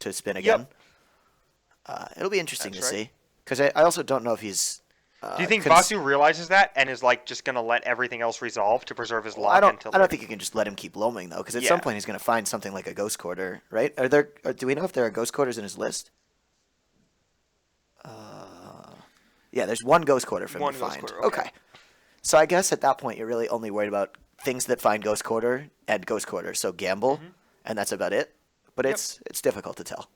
to spin again. It'll be interesting to see. Because I also don't know if he's... Do you think Vasu realizes that and is like just going to let everything else resolve to preserve his lock? I don't think you can just let him keep loaming, though, because at some point he's going to find something like a ghost quarter, right? Do we know if there are ghost quarters in his list? Yeah, there's one ghost quarter for him to find. Quarter, okay. So I guess at that point you're really only worried about things that find ghost quarter and ghost quarter. So gamble, and that's about it. But it's difficult to tell.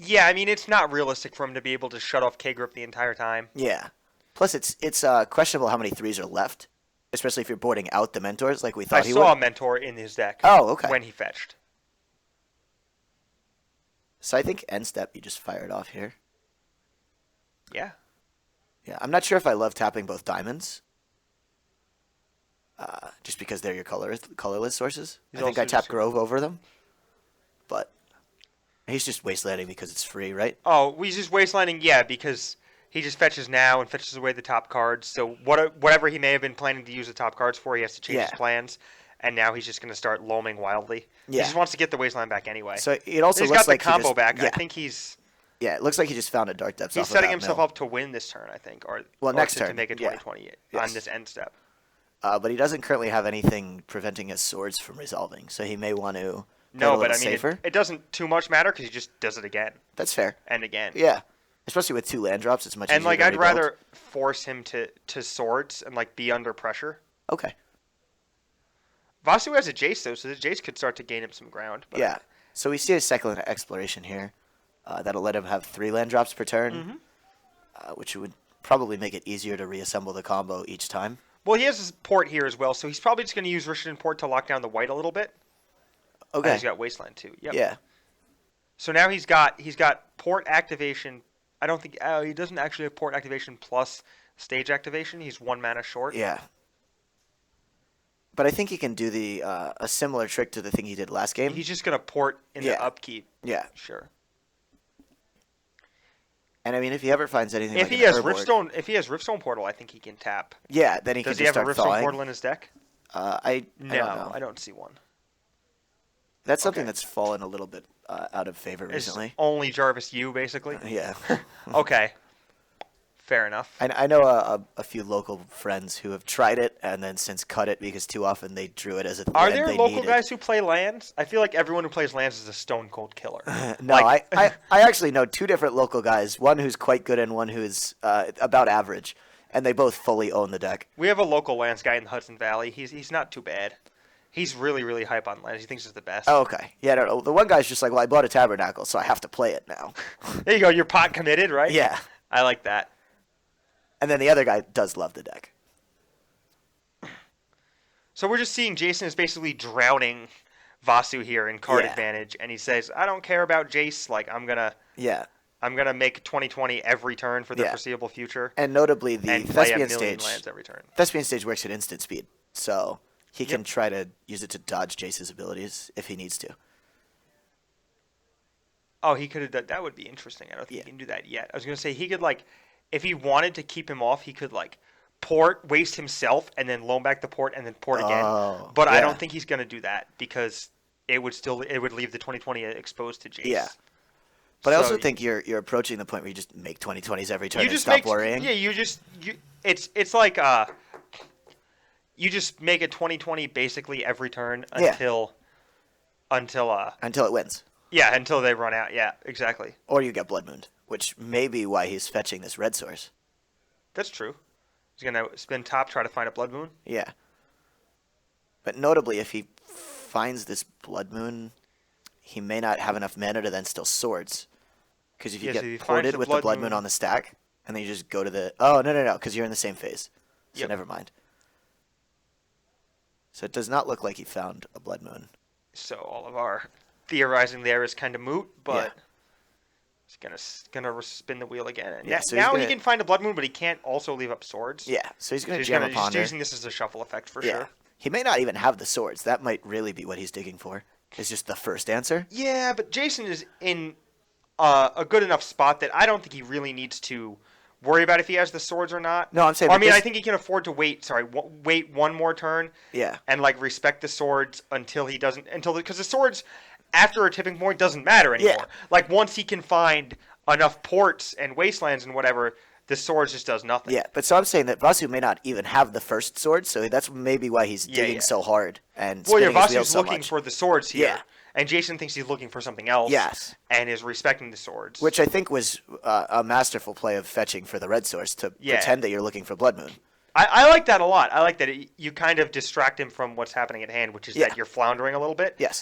Yeah, I mean it's not realistic for him to be able to shut off K-grip the entire time. Yeah. Plus it's questionable how many threes are left, especially if you're boarding out the mentors like we thought he would. I saw a mentor in his deck. Oh, okay. When he fetched. So I think end step you just fire it off here. Yeah. Yeah, I'm not sure if I love tapping both diamonds. Just because they're your colorless sources. I think I tap Grove over them. But he's just wastelanding because it's free, right? Oh, he's just wastelanding, because he just fetches now and fetches away the top cards. So whatever he may have been planning to use the top cards for, he has to change his plans. And now he's just going to start loaming wildly. Yeah. He just wants to get the wasteland back anyway. So it also he's looks got the like combo back. Yeah. I think he's... Yeah, it looks like he just found a Dark Depths. He's setting himself up to win this turn, I think, or next turn to make a 20/20 on this end step. But he doesn't currently have anything preventing his swords from resolving, so he may want to. No, but I mean, it doesn't too much matter because he just does it again. That's fair. And again. Yeah, especially with 2 land drops, it's much easier. And like, I'd rather force him to swords and like be under pressure. Okay. Vasu has a Jace though, so the Jace could start to gain him some ground. But... Yeah. So we see a second exploration here. That'll let him have 3 land drops per turn, which would probably make it easier to reassemble the combo each time. Well, he has his port here as well, so he's probably just going to use Rishadan Port to lock down the white a little bit. Okay. He's got Wasteland too. Yep. Yeah. So now he's got port activation. I don't think he doesn't actually have port activation plus stage activation. He's 1 mana short. Yeah. But I think he can do a similar trick to the thing he did last game. He's just going to port in the upkeep. Yeah. Sure. And I mean, if he ever finds anything, if he has Riftstone Portal, I think he can tap. Yeah, then he can just start thawing. Does he have a Riftstone Portal in his deck? I don't know. I don't see one. That's something that's fallen a little bit out of favor recently. It's only Jarvis U, basically. Yeah. Okay. Fair enough. I know a few local friends who have tried it and then since cut it because too often they drew it as a. Are there local guys who play lands? I feel like everyone who plays lands is a stone cold killer. No, I actually know 2 different local guys. One who's quite good and one who's about average, and they both fully own the deck. We have a local lands guy in the Hudson Valley. He's not too bad. He's really, really hype on lands. He thinks it's the best. Oh, okay. Yeah, no, the one guy's just like, well, I bought a Tabernacle, so I have to play it now. There you go. You're pot committed, right? Yeah. I like that. And then the other guy does love the deck. So we're just seeing Jason is basically drowning Vasu here in card advantage, and he says, "I don't care about Jace. Like I'm gonna make 20/20 every turn for the foreseeable future." And notably, the Thespian stage lands every turn. Thespian stage works at instant speed, so he can try to use it to dodge Jace's abilities if he needs to. Oh, he could have done that. Would be interesting. I don't think he can do that yet. I was gonna say he could like. If he wanted to keep him off, he could like port, waste himself, and then loan back the port, and then port again. But I don't think he's going to do that because it would leave the 20/20 exposed to Jace. Yeah. But I also think you're approaching the point where you just make 20/20s every turn and stop worrying. Yeah, it's like you just make a 20/20 basically every turn until it wins. Yeah, until they run out. Yeah, exactly. Or you get Blood Mooned, which may be why he's fetching this red source. That's true. He's going to spin top, try to find a Blood Moon? Yeah. But notably, if he finds this Blood Moon, he may not have enough mana to then still swords. Because if you get ported with the Blood Moon on the stack, and then you just go to the... Oh, no, because you're in the same phase. So never mind. So it does not look like he found a Blood Moon. So all of our theorizing there is kind of moot, but... He's gonna spin the wheel again. And so now he can find a Blood Moon, but he can't also leave up swords. Yeah, so he's gonna jam a Ponder. He's using this as a shuffle effect for sure. He may not even have the swords. That might really be what he's digging for. It's just the first answer. Yeah, but Jason is in a good enough spot that I don't think he really needs to worry about if he has the swords or not. No, I'm saying. I think he can afford to wait. Wait one more turn. Yeah. And respect the swords until he doesn't. Because the swords. after a tipping point doesn't matter anymore. Yeah. Like once he can find enough ports and wastelands and whatever, the sword just does nothing. Yeah, but so I'm saying that Vasu may not even have the first sword, so that's maybe why he's digging so hard and spinning his wheels so much. Vasu's looking for the swords here. Yeah. And Jason thinks he's looking for something else. Yes. And is respecting the swords. Which I think was a masterful play of fetching for the red source to pretend that you're looking for Blood Moon. I like that a lot. I like that you kind of distract him from what's happening at hand, which is that you're floundering a little bit. Yes.